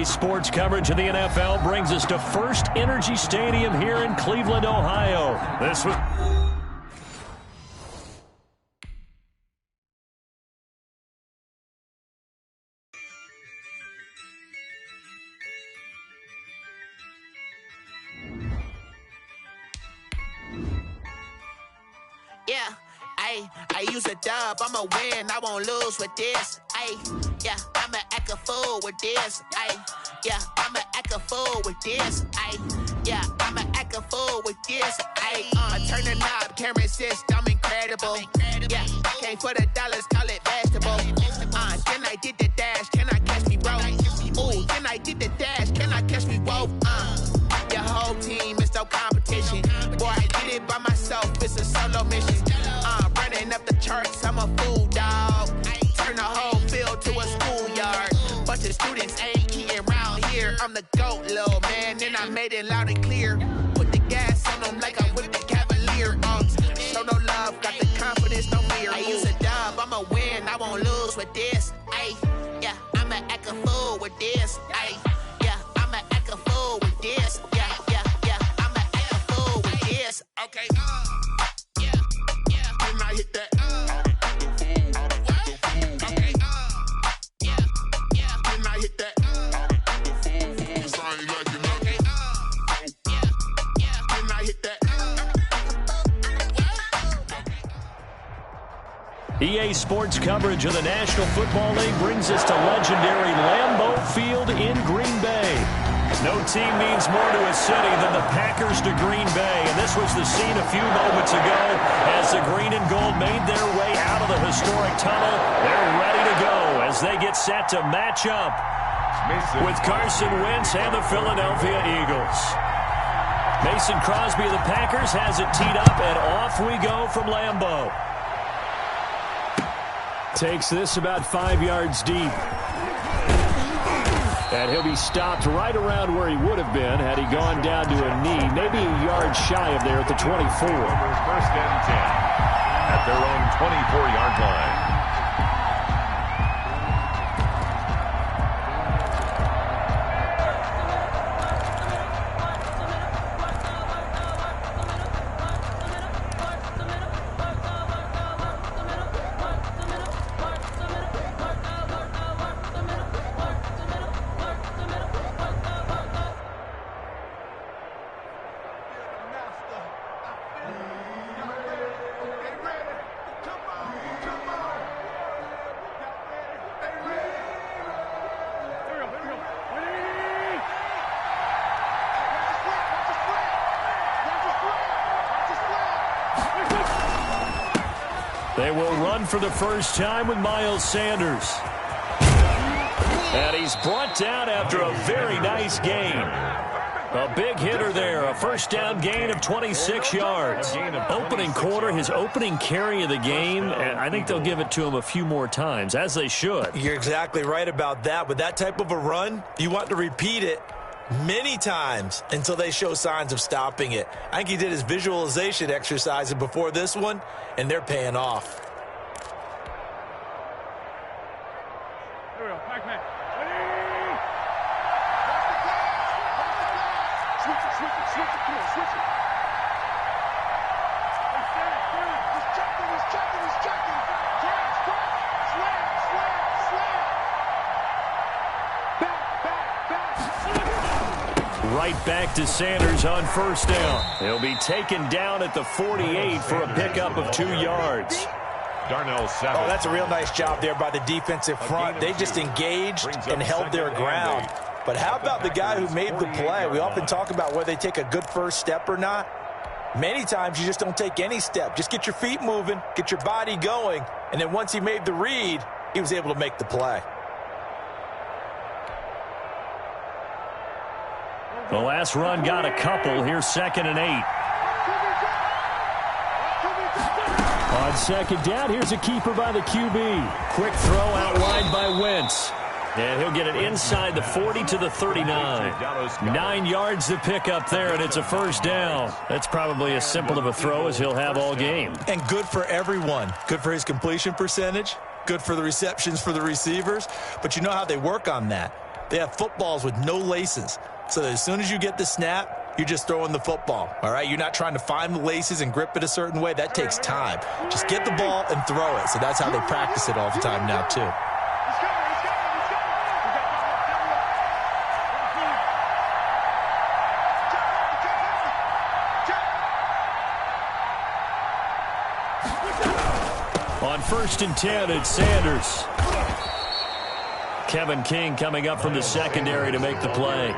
EA Sports coverage of the NFL brings us to First Energy Stadium here in Cleveland, Ohio. This was... Yeah, I use a dub, I'ma win, I won't lose with this. Yeah, I'ma act a fool with this. Yeah, I'ma act a fool with this. Yeah, I'ma act a fool with this. I turn the knob, can't resist, I'm incredible. Yeah, came for the dollars, call it vegetable. Then I did the dash, can I catch me, bro? Ooh, then I did the dash, can I catch me, whoa? Your whole team is no competition. Boy, I did it by myself, it's a solo mission. Running up the charts, I'm a fool, dog. Turn the whole field to a schoolyard. Bunch of students ain't eating round here. I'm the GOAT, little man, and I made it loud and clear. Put the gas on them like I'm with the Cavalier. Show no love, got the confidence, no fear. I use a dub, I'ma win, I won't lose with this. Yeah, I'ma act a fool with this. Yeah, I'ma act a fool with this. Yeah, I'ma act a fool with this. Okay, yeah, when I hit that. Okay, yeah, when I hit that. When I hit that. EA Sports coverage of the National Football League brings us to legendary Lambeau Field in Green Bay. No team means more to a city than the Packers to Green Bay, and this was the scene a few moments ago as the green and gold made their way out of the historic tunnel. They're ready to go as they get set to match up with Carson Wentz and the Philadelphia Eagles. Mason Crosby of the Packers has it teed up, and off we go from Lambeau. Takes this about 5 yards deep. And he'll be stopped right around where he would have been had he gone down to a knee, maybe a yard shy of there at the 24. First and 10 at their own 24-yard line. They will run for the first time with Miles Sanders. And he's brought down after a very nice gain. A big hitter there, a first down gain of 26 yards. Opening quarter, his opening carry of the game, and I think they'll give it to him a few more times, as they should. You're exactly right about that. With that type of a run, you want to repeat it many times until they show signs of stopping it. I think he did his visualization exercise before this one, and they're paying off. Here we go, Pac-Man. Switch it, come on, switch it. He's checking. Slam. Right back to Sanders on first down. He'll be taken down at the 48 for a pickup of 2 yards. Darnell Savage. Oh, that's a real nice job there by the defensive front. They just engaged and held their ground. But how about the guy who made the play? We often talk about whether they take a good first step or not. Many times you just don't take any step. Just get your feet moving, get your body going, and then once he made the read, he was able to make the play. The last run got a couple. Here's 2nd and 8. On second down, here's a keeper by the QB. Quick throw outlined by Wentz. And he'll get it inside the 40 to the 39. 9 yards to pick up there, and it's a first down. That's probably as simple of a throw as he'll have all game. And good for everyone. Good for his completion percentage. Good for the receptions for the receivers. But you know how they work on that. They have footballs with no laces. So that as soon as you get the snap, you're just throwing the football, all right? You're not trying to find the laces and grip it a certain way. That takes time. Just get the ball and throw it. So that's how they practice it all the time now, too. On 1st and 10, it's Sanders. Kevin King coming up from the secondary to make the play.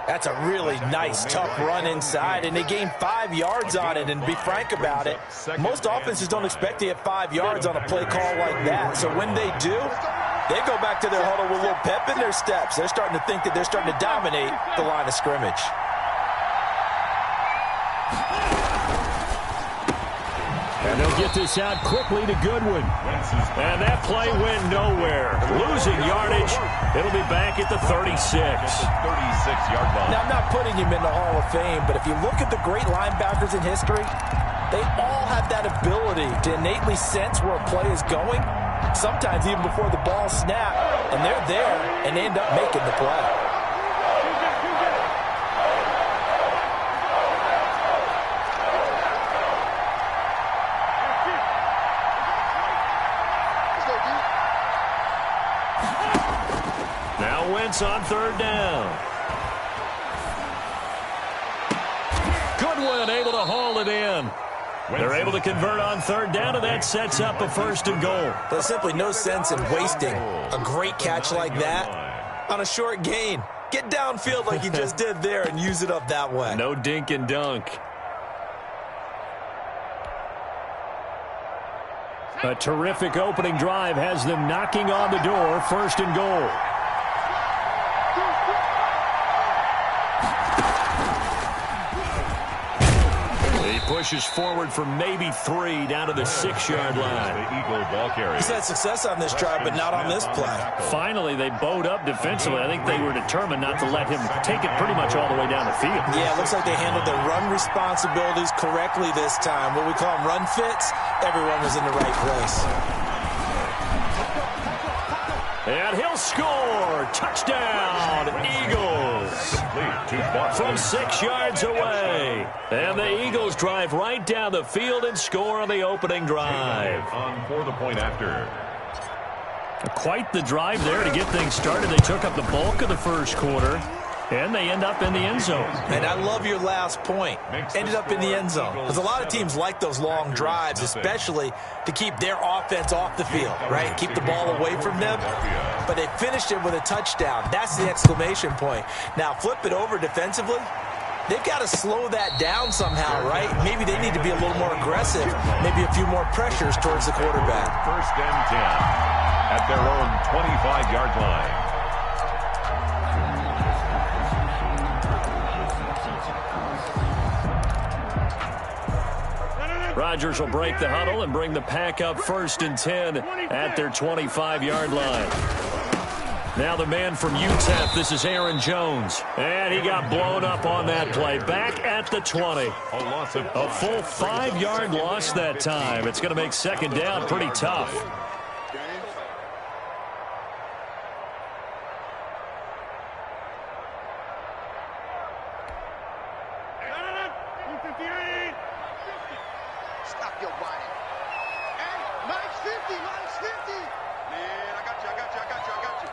That's a really nice, tough run inside, and they gained 5 yards on it. And to be frank about it, most offenses don't expect to get 5 yards on a play call like that. So when they do, they go back to their huddle with a little pep in their steps. They're starting to think that they're starting to dominate the line of scrimmage. And they'll get this out quickly to Goodwin. And that play went nowhere. Losing yardage. It'll be back at the 36. 36-yard line. Now, I'm not putting him in the Hall of Fame, but if you look at the great linebackers in history, they all have that ability to innately sense where a play is going, sometimes even before the ball snaps, and they're there, and they end up making the play. Now Wentz on 3rd down. Goodwin able to haul it in. They're able to convert on 3rd down, and that sets up a 1st and goal. There's simply no sense in wasting a great catch like that on a short gain. Get downfield like you just did there and use it up that way. No dink and dunk. A terrific opening drive has them knocking on the door. 1st and goal. Pushes forward for maybe 3 down to the 6-yard line. The Eagle ball carrier. He's had success on this drive, but not on this play. Finally, they bowed up defensively. I think they were determined not to let him take it pretty much all the way down the field. Yeah, it looks like they handled their run responsibilities correctly this time. What we call them run fits, everyone was in the right place. And he'll score. Touchdown, Eagles. From 6 yards away. And the Eagles drive right down the field and score on the opening drive. On for the point after. Quite the drive there to get things started. They took up the bulk of the first quarter, and they end up in the end zone. And I love your last point. Ended up in the end zone. Because a lot of teams like those long drives, especially to keep their offense off the field, right? Keep the ball away from them. But they finished it with a touchdown. That's the exclamation point. Now, flip it over defensively. They've got to slow that down somehow, right? Maybe they need to be a little more aggressive. Maybe a few more pressures towards the quarterback. 1st and 10 at their own 25-yard line. Rodgers will break the huddle and bring the pack up 1st and 10 at their 25-yard line. Now the man from UTEP, this is Aaron Jones. And he got blown up on that play. Back at the 20. A full 5-yard loss that time. It's going to make 2nd down pretty tough. Stop your whining. And minus 50, minus 50. Man, I got you, I got you, I got you, I got you.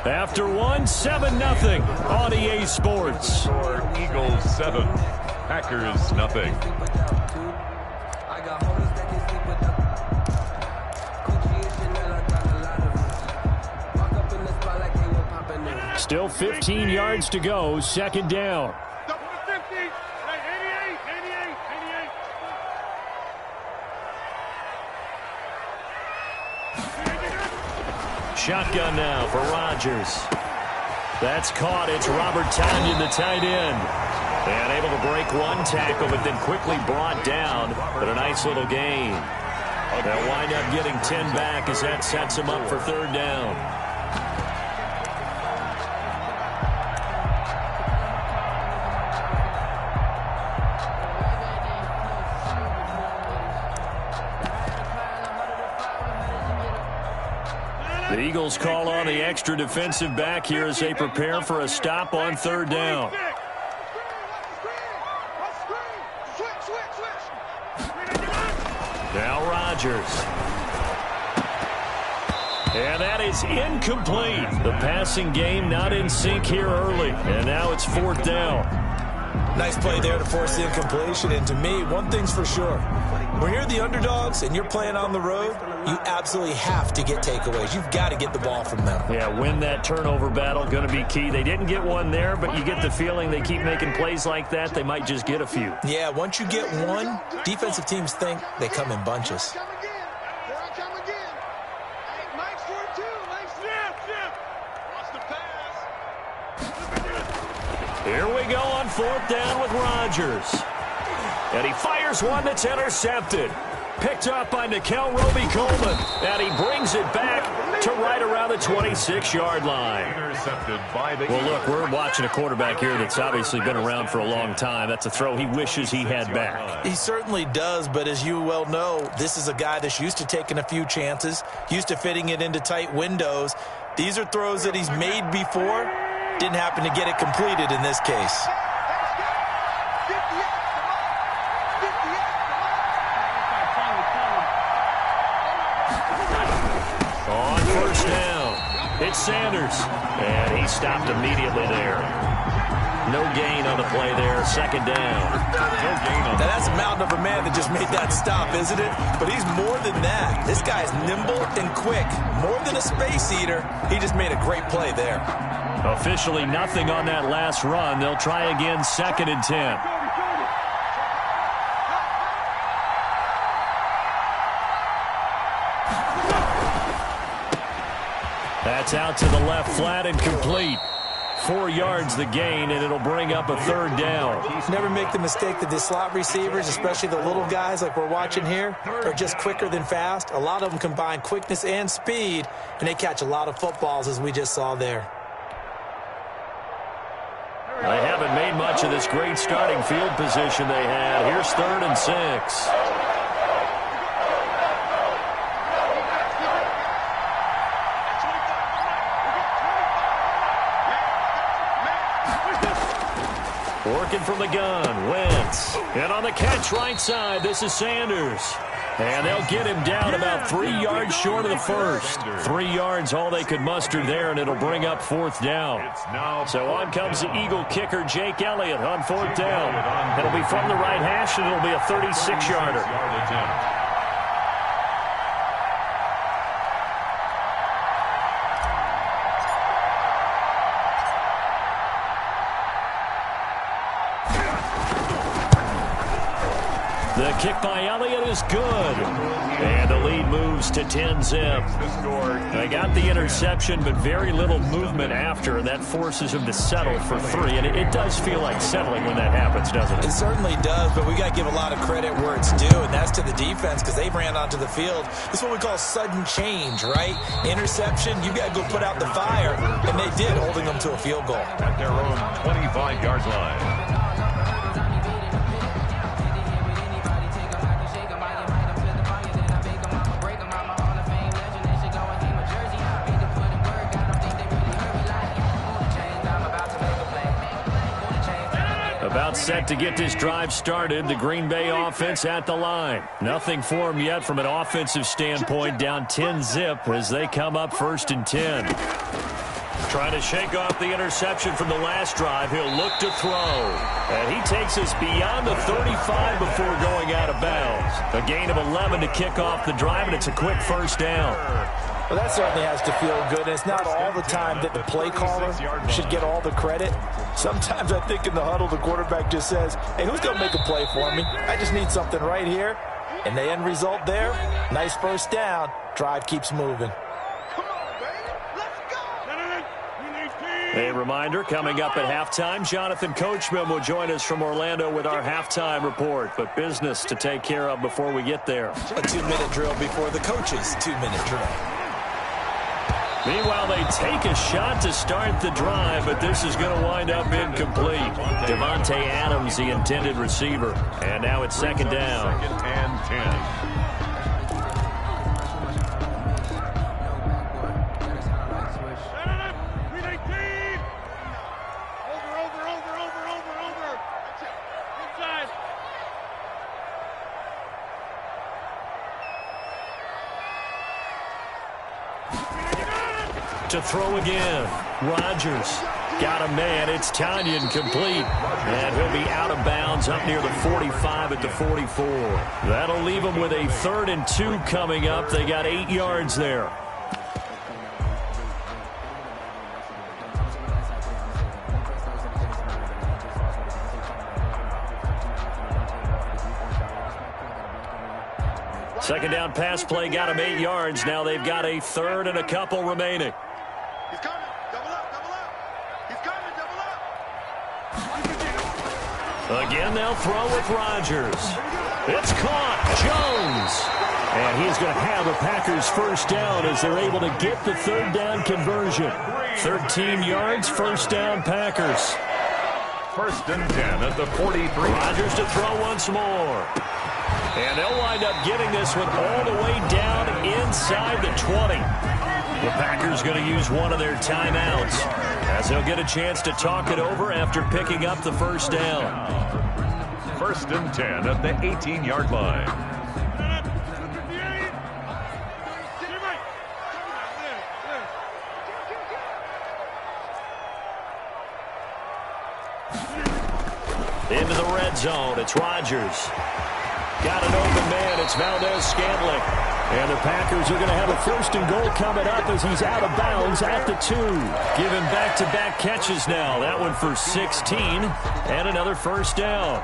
After 7-0 on EA Sports. Eagles 7, Packers nothing. Still 15 yards to go, 2nd down. Double the 50. Hey, 88, 88. Shotgun now for Rodgers. That's caught. It's Robert Tonyan, the tight end. And able to break one tackle, but then quickly brought down. But a nice little gain. They'll wind up getting 10 back as that sets him up for 3rd down. The Eagles call on the extra defensive back here as they prepare for a stop on third down. Now Rodgers. And that is incomplete. The passing game not in sync here early. And now it's fourth down. Nice play there to force the incompletion. And to me, one thing's for sure. When you're the underdogs and you're playing on the road, you absolutely have to get takeaways. You've got to get the ball from them. Yeah, win that turnover battle, going to be key. They didn't get one there, but you get the feeling they keep making plays like that, they might just get a few. Yeah, once you get one, defensive teams think they come in bunches. Here we go on fourth down with Rodgers. And he fires one that's intercepted. Picked up by Nickel Roby-Coleman. And he brings it back to right around the 26-yard line. Intercepted by the Well, look, we're watching a quarterback here that's obviously been around for a long time. That's a throw he wishes he had back. He certainly does, but as you well know, this is a guy that's used to taking a few chances, used to fitting it into tight windows. These are throws that he's made before. Didn't happen to get it completed in this case. On first down, it's Sanders. And he stopped immediately there. No gain on the play there. Second down. no gain on Now that's a mountain of a man that just made that stop, isn't it? But he's more than that. This guy's nimble and quick. More than a space eater. He just made a great play there. Officially nothing on that last run. They'll try again, 2nd and 10. That's out to the left flat and complete. 4 yards the gain, and it'll bring up a third down. Never make the mistake that the slot receivers, especially the little guys like we're watching here, are just quicker than fast. A lot of them combine quickness and speed, and they catch a lot of footballs, as we just saw there. They haven't made much of this great starting field position they had. Here's 3rd and 6. Working from the gun, Wentz. And on the catch right side, this is Sanders. And they'll get him down about 3 yards short of the first. 3 yards all they could muster there, and it'll bring up fourth down. So on comes the Eagle kicker, Jake Elliott, on fourth down. It'll be from the right hash, and it'll be a 36-yarder. The kick by Elliott is good. And the lead moves to 10-zip. They got the interception, but very little movement after, and that forces him to settle for 3. And it does feel like settling when that happens, doesn't it? It certainly does, but we got to give a lot of credit where it's due, and that's to the defense because they ran onto the field. This is what we call sudden change, right? Interception, you got to go put out the fire, and they did, holding them to a field goal. At their own 25-yard line. About set to get this drive started. The Green Bay offense at the line. Nothing for them yet from an offensive standpoint. Down 10-zip as they come up 1st and 10. Trying to shake off the interception from the last drive. He'll look to throw. And he takes us beyond the 35 before going out of bounds. A gain of 11 to kick off the drive, and it's a quick first down. Well, that certainly has to feel good. And it's not all the time that the play caller should get all the credit. Sometimes I think in the huddle, the quarterback just says, hey, who's going to make a play for me? I just need something right here. And the end result there, nice first down. Drive keeps moving. A reminder, coming up at halftime, Jonathan Coachman will join us from Orlando with our halftime report. But business to take care of before we get there. A 2-minute drill before the coach's 2-minute drill. Meanwhile, they take a shot to start the drive, but this is going to wind up incomplete. Devontae Adams, the intended receiver. And now it's 2nd down. 2nd and 10. To throw again. Rodgers got a man. It's Tanyan complete. And he'll be out of bounds up near the 45 at the 44. That'll leave them with a 3rd and 2 coming up. They got 8 yards there. Second down pass play got him 8 yards. Now they've got a 3rd and a couple remaining. He's coming. Double up. Double up. He's coming. Double up. Again, they'll throw with Rodgers. It's caught. Jones. And he's going to have a Packers first down as they're able to get the 3rd down conversion. 13 yards, first down Packers. 1st and 10 at the 43. Rodgers to throw once more. And they'll wind up getting this one all the way down inside the 20. The Packers going to use one of their timeouts as they'll get a chance to talk it over after picking up the first down. 1st and 10 at the 18-yard line. Into the red zone. It's Rodgers. Got an open man. It's Valdez-Scantling. And the Packers are going to have a 1st and goal coming up as he's out of bounds at the 2. Giving back-to-back catches now. That one for 16 and another first down.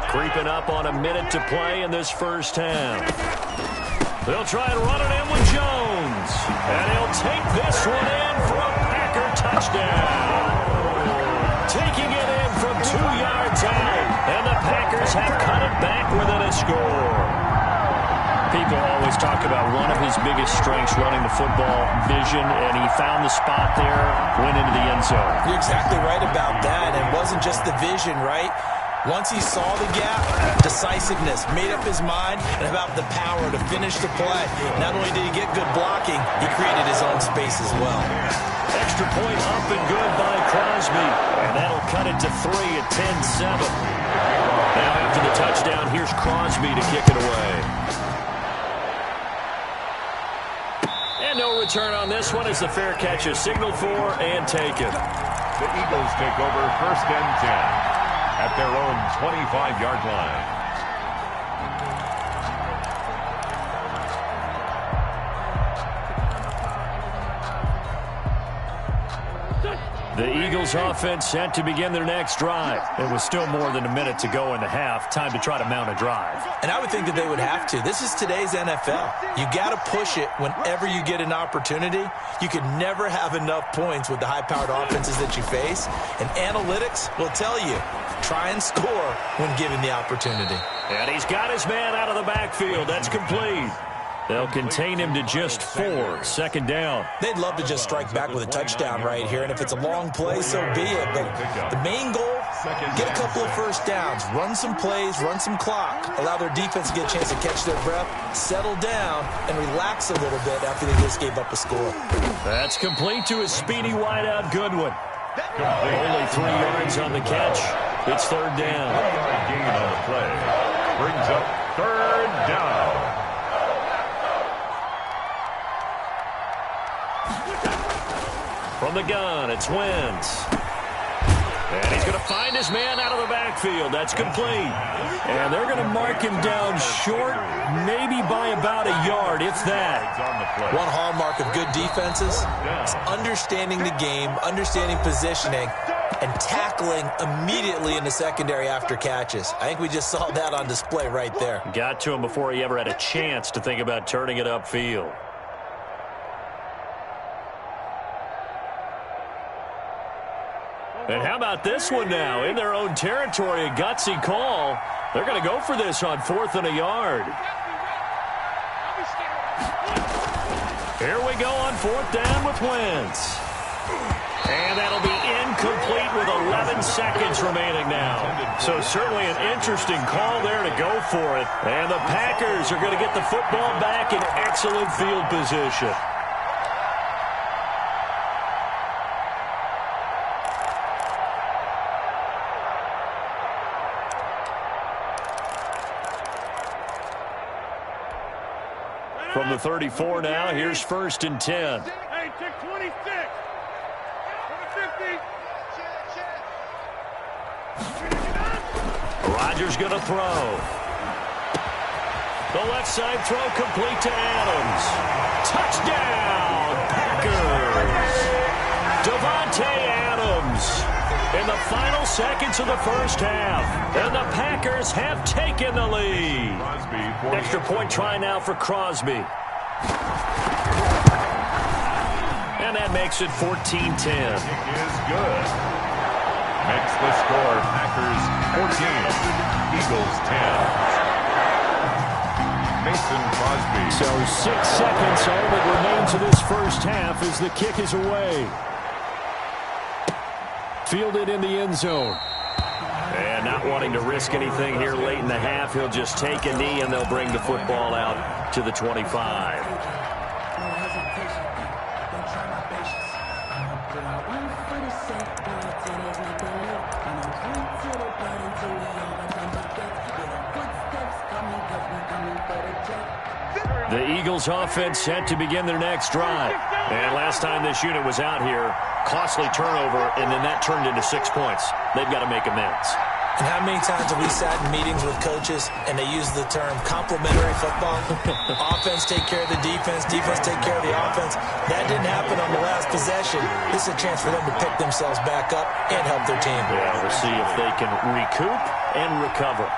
Creeping up on a minute to play in this first half. They'll try and run it in with Jones. And he'll take this one in for a Packer touchdown. Taking it in from 2 yards out. And the Packers have cut it back within a score. People always talk about one of his biggest strengths running the football, vision, and he found the spot there, went into the end zone. You're exactly right about that. And it wasn't just the vision, right? Once he saw the gap, decisiveness, made up his mind, and about the power to finish the play. Not only did he get good blocking, he created his own space as well. Extra point up and good by Crosby. And that'll cut it to 3 at 10-7. Now after the touchdown, here's Crosby to kick it away. And no return on this one as the fair catch is signaled for and taken. The Eagles take over 1st and 10. At their own 25-yard line. The Eagles offense set to begin their next drive. It was still more than a minute to go in the half. Time to try to mount a drive. And I would think that they would have to. This is today's NFL. You got to push it whenever you get an opportunity. You can never have enough points with the high-powered offenses that you face. And analytics will tell you, try and score when given the opportunity. And he's got his man out of the backfield. That's complete. They'll contain him to just 4. 2nd down. They'd love to just strike back with a touchdown right here, and if it's a long play, so be it. But the main goal, get a couple of first downs, run some plays, run some clock, allow their defense to get a chance to catch their breath, settle down, and relax a little bit after they just gave up a score. That's complete to a speedy wideout Goodwin. Only 3 yards on the catch. It's 3rd down. 1-yard gain on the play. Brings up 3rd down. From the gun, it's Wentz. And he's going to find his man out of the backfield. That's complete. And they're going to mark him down short, maybe by about a yard, if that. One hallmark of good defenses is understanding the game, understanding positioning, and tackling immediately in the secondary after catches. I think we just saw that on display right there. Got to him before he ever had a chance to think about turning it upfield. And how about this one now? In their own territory, a gutsy call. They're going to go for this on 4th and a yard. Here we go on 4th down with Wentz. And that'll be incomplete with 11 seconds remaining now. So certainly an interesting call there to go for it. And the Packers are going to get the football back in excellent field position. From the 34 now, here's 1st and 10. Hey, check 26. 50. Rodgers going to throw. The left side throw complete to Adams. Touchdown, Packers. Davante Adams in the final seconds of the first half. And the Packers have taken the lead. Extra point try now for Crosby. And that makes it 14-10. Is good. Makes the score Packers 14, Eagles 10. Mason Crosby. So 6 seconds, all that remains of this first half as the kick is away. Fielded in the end zone. And not wanting to risk anything here late in the half, he'll just take a knee and they'll bring the football out to the 25. The Eagles offense set to begin their next drive. And last time this unit was out here, costly turnover, and then that turned into 6 points. They've got to make amends. And how many times have we sat in meetings with coaches and they use the term complementary football? Offense take care of the defense, defense take care of the offense. That didn't happen on the last possession. This is a chance for them to pick themselves back up and help their team. Yeah, we'll see if they can recoup and recover.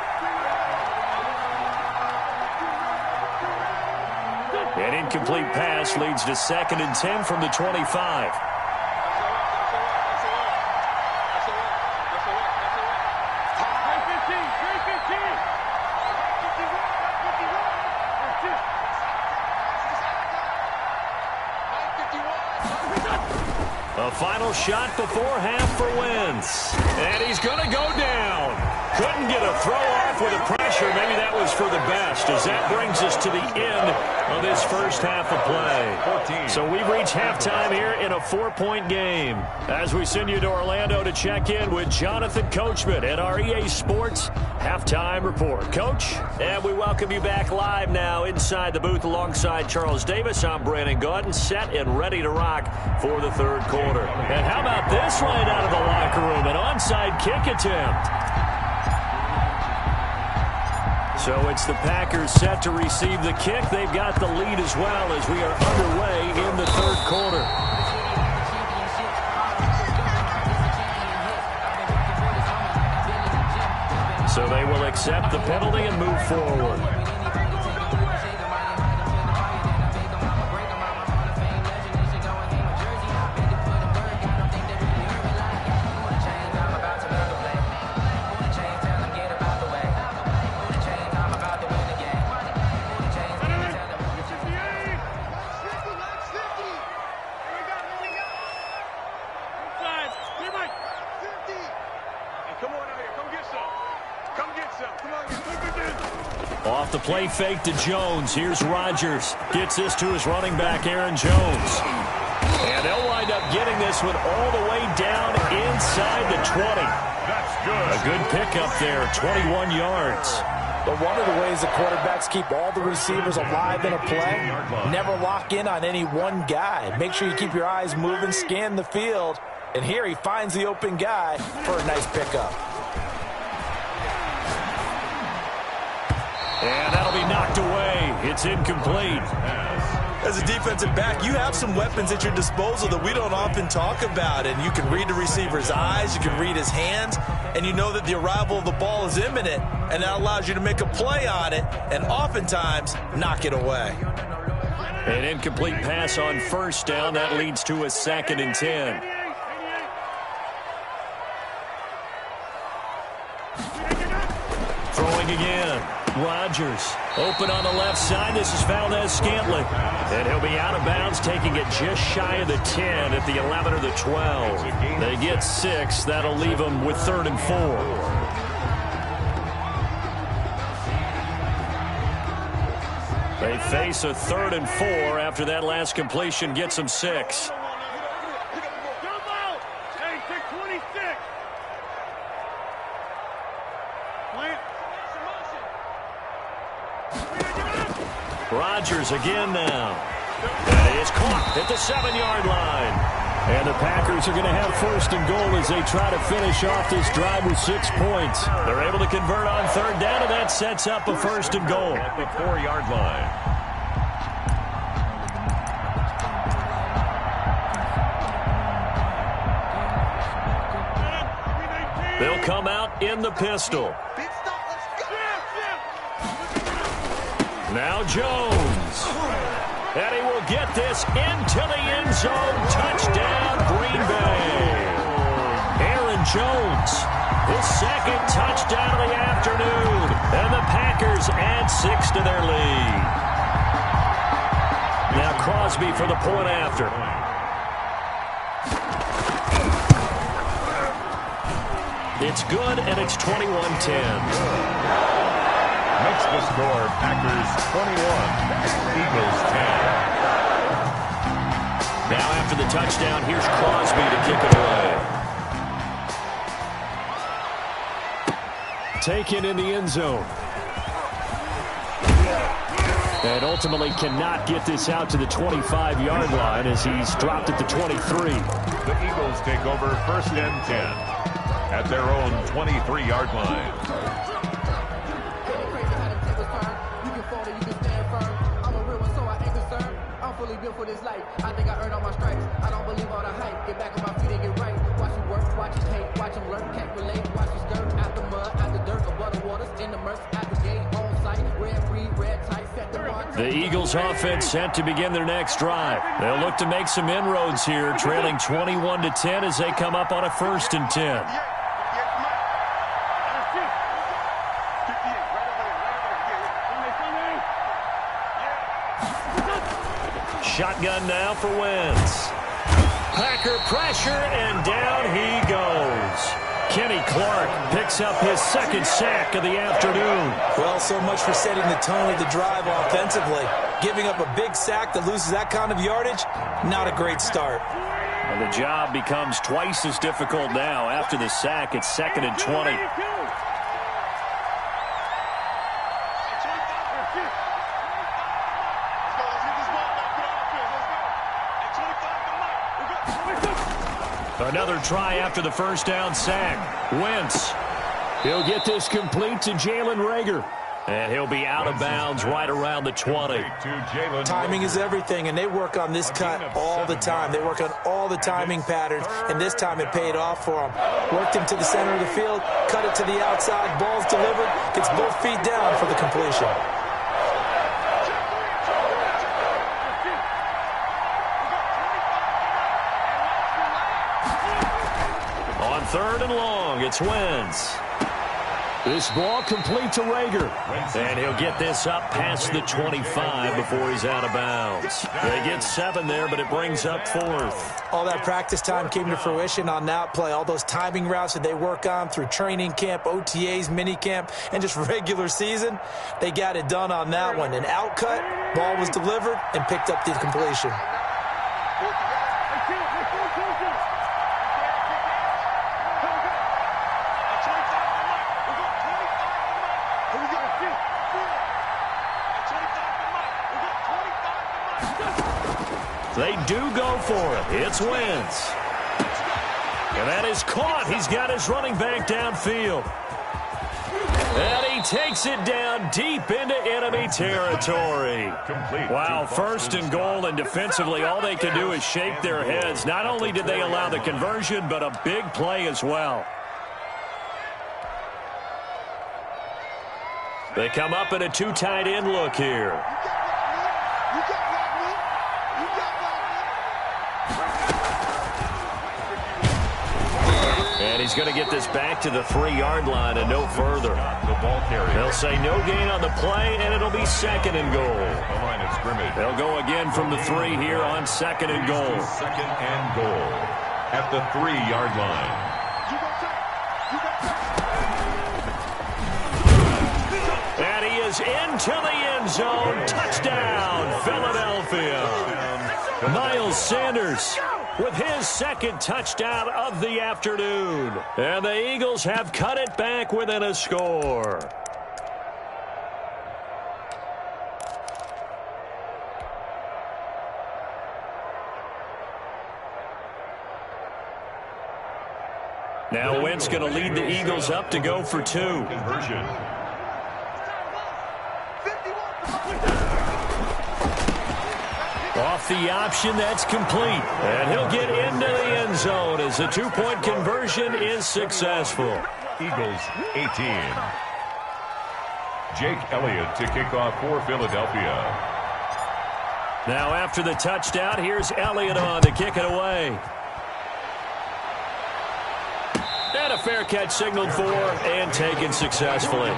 An incomplete pass leads to 2nd and 10 from the 25. A final shot before half for Wentz. And he's going to go down. Couldn't get a throw off with the pressure. Maybe that was for the best, as that brings us to the end of this first half of play. So we've reached halftime here in a 4-point game. As we send you to Orlando to check in with Jonathan Coachman at our EA Sports Halftime Report. Coach, and we welcome you back live now inside the booth alongside Charles Davis. I'm Brandon Gordon, set and ready to rock for the third quarter. And how about this right out of the locker room? An onside kick attempt. So it's the Packers set to receive the kick. They've got the lead as well as we are underway in the third quarter. So they will accept the penalty and move forward. Off the play fake to Jones. Here's Rodgers. Gets this to his running back, Aaron Jones. And they'll wind up getting this one all the way down inside the 20. That's good. A good pickup there, 21 yards. But one of the ways the quarterbacks keep all the receivers alive in a play, never lock in on any one guy. Make sure you keep your eyes moving, scan the field. And here he finds the open guy for a nice pickup. And that'll be knocked away. It's incomplete. As a defensive back, you have some weapons at your disposal that we don't often talk about. And you can read the receiver's eyes, you can read his hands, and you know that the arrival of the ball is imminent. And that allows you to make a play on it and oftentimes knock it away. An incomplete pass on first down. That leads to a 2nd and 10. Throwing again. Rodgers open on the left side. This is Valdez-Scantling. And he'll be out of bounds, taking it just shy of the 10 at the 11 or the 12. They get 6. That'll leave them with 3rd and 4. They face a 3rd and 4 after that last completion gets them 6. Rodgers again now. That is caught at the 7-yard line. And the Packers are going to have first and goal as they try to finish off this drive with 6 points. They're able to convert on third down, and that sets up a first and goal. At the 4-yard line. They'll come out in the pistol. Now Jones. And he will get this into the end zone. Touchdown, Green Bay. Aaron Jones, his second touchdown of the afternoon. And the Packers add 6 to their lead. Now Crosby for the point after. It's good, and it's 21-10. Makes the score Packers 21, Eagles 10. Now after the touchdown, here's Crosby to kick it away. Taken in the end zone. And ultimately cannot get this out to the 25-yard line as he's dropped at the 23. The Eagles take over first and 10 at their own 23-yard line. Built for this life. I think I earned all my stripes. I don't believe all the hype. Get back on my feet and get right. Watch you work, watch you hate, watch them learn, can't relate. Watch you skirt out the mud, out the dirt, above the waters, in the murks, at the gate, on site, red free, red tight, set the bar. The Eagles offense set to begin their next drive. They'll look to make some inroads here, trailing 21-10 as they come up on a first and 10. Shotgun now for Wentz. Packer pressure, and down he goes. Kenny Clark picks up his second sack of the afternoon. Well, so much for setting the tone of the drive offensively. Giving up a big sack that loses that kind of yardage, not a great start. And the job becomes twice as difficult now. After the sack, it's 2nd and 20. Another try after the first down sack. Wentz. He'll get this complete to Jalen Reagor. And he'll be out of bounds right around the 20. Timing is everything, and they work on this cut all the time. They work on all the timing patterns, and this time it paid off for them. Worked him to the center of the field, cut it to the outside, ball's delivered, gets both feet down for the completion. On 3rd and long, it's Wentz. This ball complete to Reagor. And he'll get this up past the 25 before he's out of bounds. They get 7 there, but it brings up 4th. All that practice time came to fruition on that play. All those timing routes that they work on through training camp, OTAs, minicamp, and just regular season, they got it done on that one. An out cut, ball was delivered, and picked up the completion. They do go for it. It's Wentz. And that is caught. He's got his running back downfield. And he takes it down deep into enemy territory. Wow, 1st and goal, and defensively all they can do is shake their heads. Not only did they allow the conversion, but a big play as well. They come up in a 2 tight end look here. And he's going to get this back to the 3-yard line and no further. The ball carrier. They'll say no gain on the play, and it'll be 2nd and goal. The line of scrimmage. They'll go again from the 3 here on 2nd and goal. 2nd and goal at the 3-yard line. And he is into the end zone. Touchdown, Philadelphia. Miles Sanders with his 2nd touchdown of the afternoon. And the Eagles have cut it back within a score. Now Wentz going to lead the Eagles up to go for 2. Conversion. Off the option, that's complete. And he'll get into the end zone as the 2-point conversion is successful. Eagles 18. Jake Elliott to kick off for Philadelphia. Now after the touchdown, here's Elliott on to kick it away. And a fair catch signaled for and taken successfully. The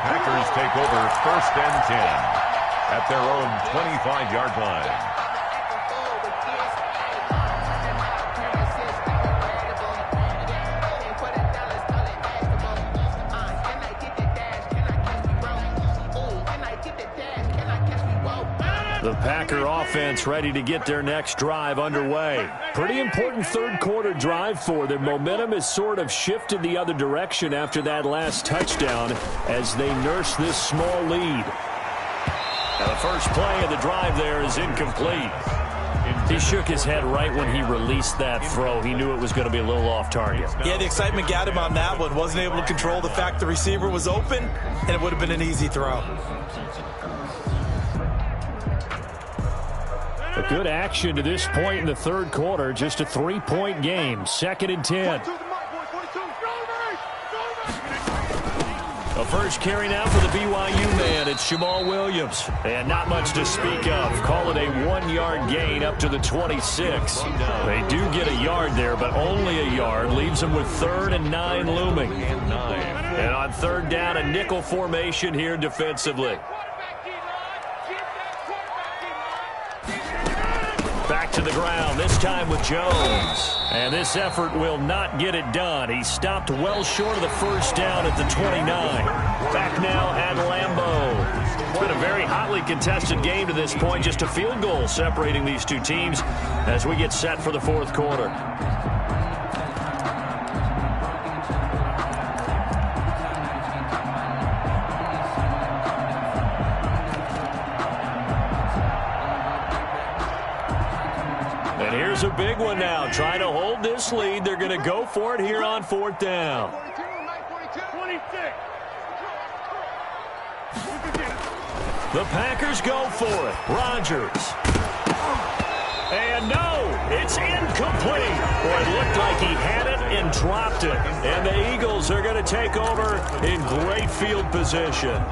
Packers take over 1st and 10 at their own 25-yard line. The Packer offense ready to get their next drive underway. Pretty important third-quarter drive for them. Momentum has sort of shifted the other direction after that last touchdown as they nurse this small lead. Now the first play of the drive there is incomplete. He shook his head right when he released that throw. He knew it was going to be a little off target. Yeah, the excitement got him on that one. Wasn't able to control the fact the receiver was open, and it would have been an easy throw. A good action to this point in the third quarter. Just a 3-point game. 2nd and 10. A first carry now for the BYU man. It's Jamal Williams. And not much to speak of. Call it a 1-yard gain up to the 26. They do get a yard there, but only a yard. Leaves them with 3rd and 9 looming. And on 3rd down, a nickel formation here defensively. Back to the ground, this time with Jones. And this effort will not get it done. He stopped well short of the first down at the 29. Back now at Lambeau. Quite a very hotly contested game to this point. Just a field goal separating these two teams as we get set for the fourth quarter. Here's a big one now. Trying to hold this lead. They're going to go for it here on 4th down. The Packers go for it. Rodgers. And no, it's incomplete. Boy, it looked like he had it and dropped it. And the Eagles are going to take over in great field position.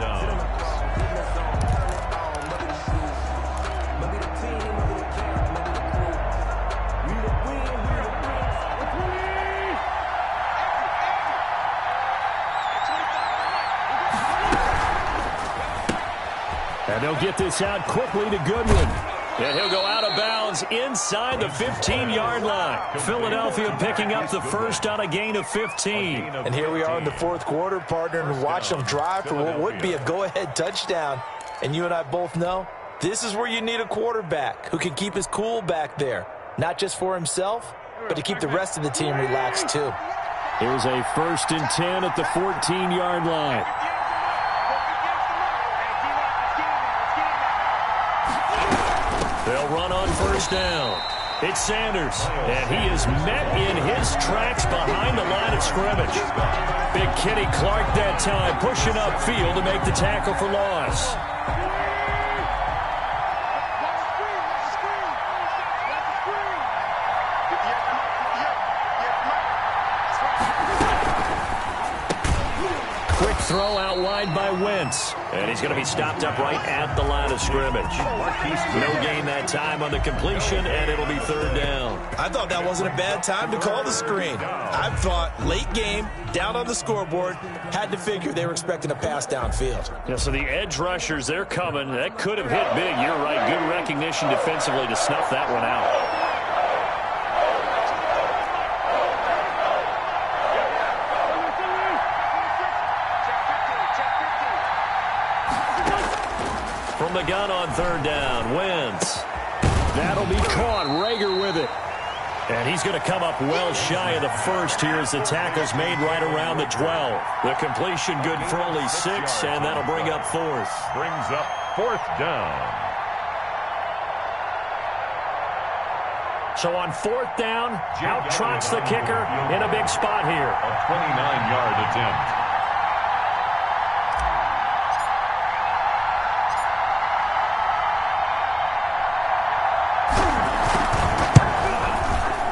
And they'll get this out quickly to Goodwin. And he'll go out of bounds inside the 15-yard line. Philadelphia picking up the first on a gain of 15. And here we are in the fourth quarter, partner, and watch them drive for what would be a go-ahead touchdown. And you and I both know this is where you need a quarterback who can keep his cool back there. Not just for himself, but to keep the rest of the team relaxed too. Here's a 1st and 10 at the 14-yard line. They'll run on 1st down. It's Sanders, and he is met in his tracks behind the line of scrimmage. Big Kenny Clark that time, pushing upfield to make the tackle for loss. Quick throw out wide by Wentz. And he's going to be stopped up right at the line of scrimmage. No gain that time on the completion, and it'll be 3rd down. I thought that wasn't a bad time to call the screen. I thought late game, down on the scoreboard, had to figure they were expecting a pass downfield. Yeah, so the edge rushers, they're coming. That could have hit big. You're right. Good recognition defensively to snuff that one out. From the gun on 3rd down, Wentz. That'll be caught. Rager with it. And he's going to come up well shy of the first here as the tackle's made right around the 12. The completion good for only 6, and that'll bring up 4th. Brings up 4th down. So on 4th down, out trots the kicker in a big spot here. A 29-yard attempt.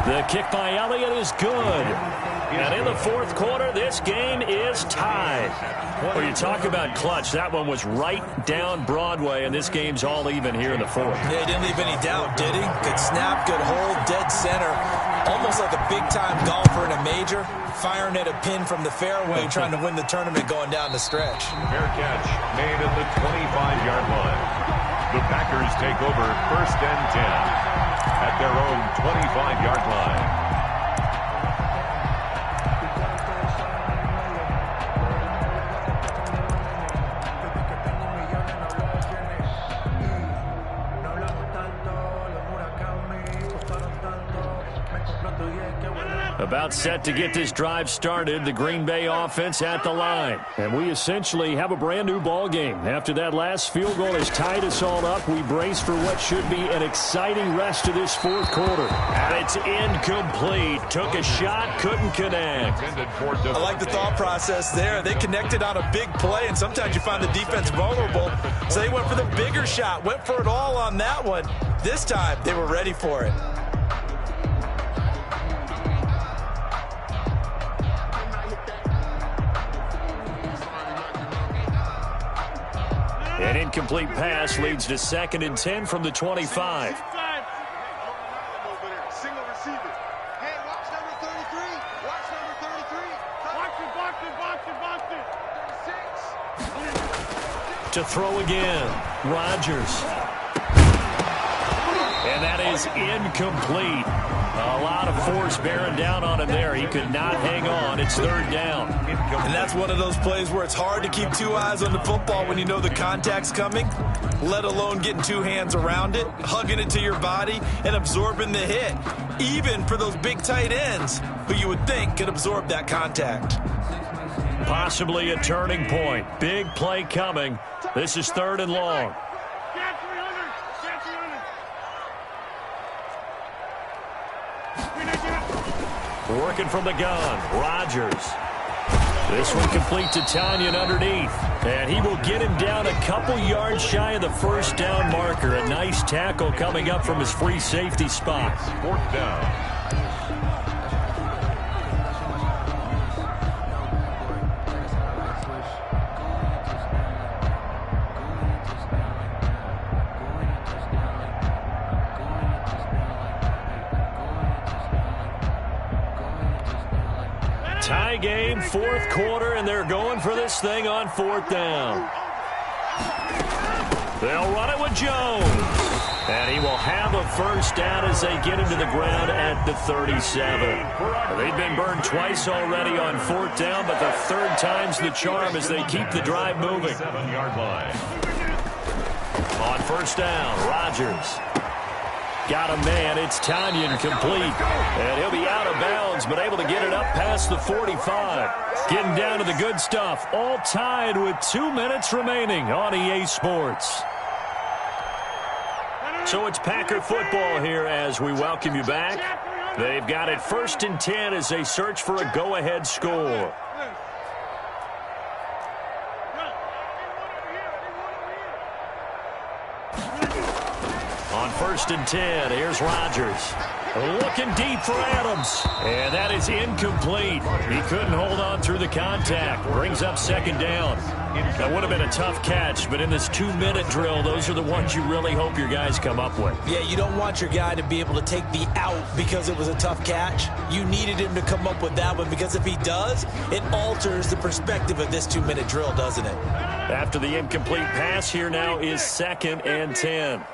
The kick by Elliott is good. And in the 4th quarter, this game is tied. Well, you talk about clutch. That one was right down Broadway, and this game's all even here in the 4th. Yeah, he didn't leave any doubt, did he? Good snap, good hold, dead center. Almost like a big-time golfer in a major, firing at a pin from the fairway, trying to win the tournament going down the stretch. Fair catch made at the 25-yard line. The Packers take over 1st and 10 at their own 25-yard line. About set to get this drive started, the Green Bay offense at the line. And we essentially have a brand new ball game. After that last field goal has tied us all up, we brace for what should be an exciting rest of this 4th quarter. And it's incomplete. Took a shot, couldn't connect. I like the thought process there. They connected on a big play, and sometimes you find the defense vulnerable. So they went for the bigger shot, went for it all on that one. This time, they were ready for it. An incomplete pass leads to 2nd and 10 from the 25. Single receiver. Hey, watch number 33. Watch number 33. Box it. 36. To throw again, Rodgers. And that is incomplete. A lot of force bearing down on him there. He could not hang on. It's 3rd down. And that's one of those plays where it's hard to keep 2 eyes on the football when you know the contact's coming, let alone getting 2 hands around it, hugging it to your body, and absorbing the hit. Even for those big tight ends who you would think could absorb that contact. Possibly a turning point. Big play coming. This is 3rd and long. Working from the gun, Rodgers. This one complete to Tanyan underneath. And he will get him down a couple yards shy of the 1st down marker. A nice tackle coming up from his free safety spot. 4th down. Tie game, 4th quarter, and they're going for this thing on 4th down. They'll run it with Jones. And he will have a 1st down as they get him to the ground at the 37. They've been burned twice already on 4th down, but the 3rd time's the charm as they keep the drive moving. 7-yard line. On 1st down, Rodgers. Got a man. It's Tanyan complete. And he'll be out of bounds, but able to get it up past the 45. Getting down to the good stuff. All tied with 2 minutes remaining on EA Sports. So it's Packer football here as we welcome you back. They've got it 1st and 10 as they search for a go-ahead score. On 1st and 10, here's Rodgers. Looking deep for Adams. And that is incomplete. He couldn't hold on through the contact. Brings up 2nd down. That would have been a tough catch, but in this 2-minute drill, those are the ones you really hope your guys come up with. Yeah, you don't want your guy to be able to take the out because it was a tough catch. You needed him to come up with that one because if he does, it alters the perspective of this 2-minute drill, doesn't it? After the incomplete pass, here now is 2nd and 10.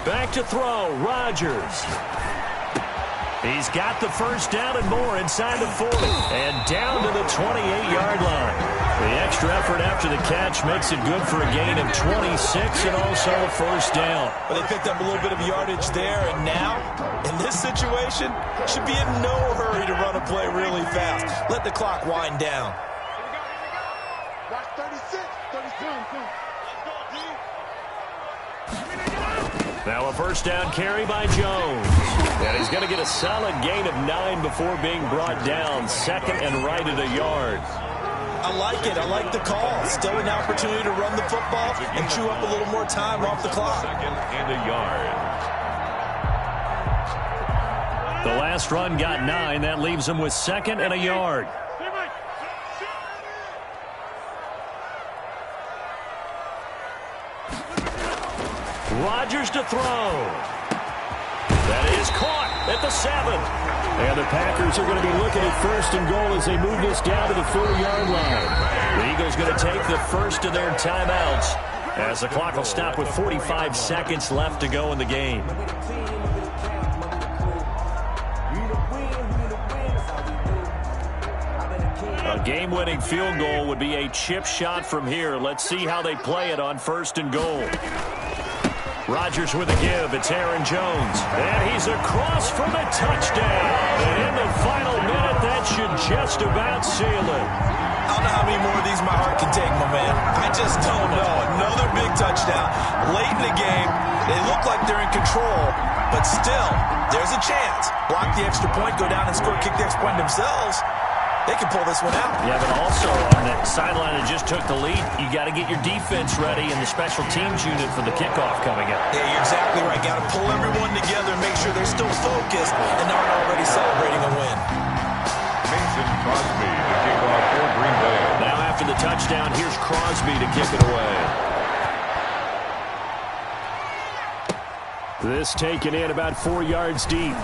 Back to throw, Rodgers. He's got the 1st down and more inside the 40. And down to the 28-yard line. The extra effort after the catch makes it good for a gain of 26 and also a 1st down. Well, they picked up a little bit of yardage there, and now, in this situation, should be in no hurry to run a play really fast. Let the clock wind down. Watch 36, 37. Now a first down carry by Jones. And he's going to get a solid gain of 9 before being brought down. Second and right at a yard. I like it. I like the call. Still an opportunity to run the football and chew up a little more time off the clock. Second and a yard. The last run got 9. That leaves him with second and a yard. Rodgers to throw. That is caught at the 7. And the Packers are going to be looking at first and goal as they move this down to the 4-yard line. The Eagles going to take the first of their timeouts as the clock will stop with 45 seconds left to go in the game. A game-winning field goal would be a chip shot from here. Let's see how they play it on first and goal. Rodgers with a give. It's Aaron Jones. And he's across for the touchdown. And in the final minute, that should just about seal it. I don't know how many more of these my heart can take, my man. I just don't know. Another big touchdown. Late in the game, they look like they're in control, but still, there's a chance. Block the extra point, go down and score, kick the extra point themselves. They can pull this one out. Yeah, but also on that sideline that just took the lead, you got to get your defense ready and the special teams unit for the kickoff coming up. Yeah, you're exactly right. Got to pull everyone together and make sure they're still focused and aren't already celebrating a win. Mason Crosby to kick off for Green Bay. Now after the touchdown, here's Crosby to kick it away. This taken in about 4 yards deep.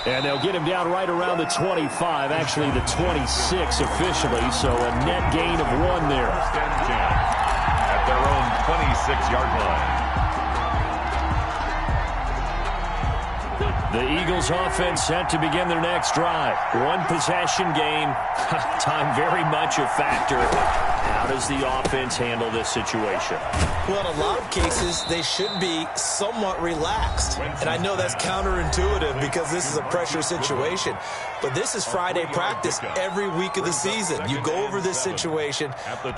And they'll get him down right around the 25, actually the 26 officially, so a net gain of 1 there. At their own 26-yard line. The Eagles offense set to begin their next drive. 1 possession game, time very much a factor. How does the offense handle this situation? Well, in a lot of cases, they should be somewhat relaxed. And I know that's counterintuitive because this is a pressure situation. But this is Friday practice every week of the season. You go over this situation,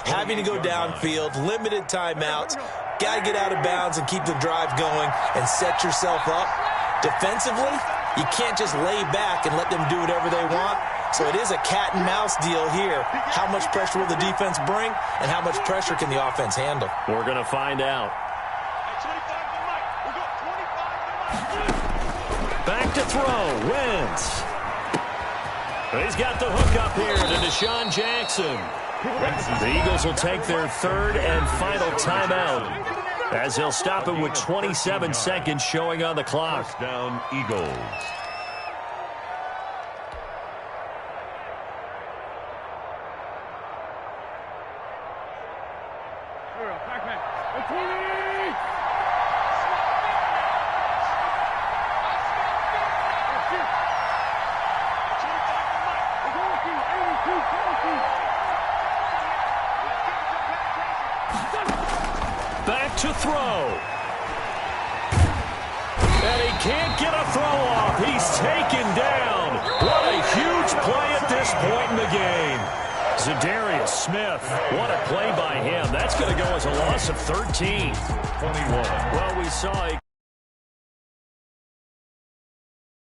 having to go downfield, limited timeouts, got to get out of bounds and keep the drive going and set yourself up. Defensively, you can't just lay back and let them do whatever they want. So it is a cat-and-mouse deal here. How much pressure will the defense bring, and how much pressure can the offense handle? We're going to find out. Back to throw. Wentz. He's got the hook up here to Deshaun Jackson. The Eagles will take their third and final timeout as they'll stop him with 27 seconds showing on the clock. First down, Eagles. Back to throw. And he can't get a throw off. He's taken down. What a huge play at this point in the game. Zadarius Smith, what a play by him. That's going to go as a loss of 13. 21. Well, we saw a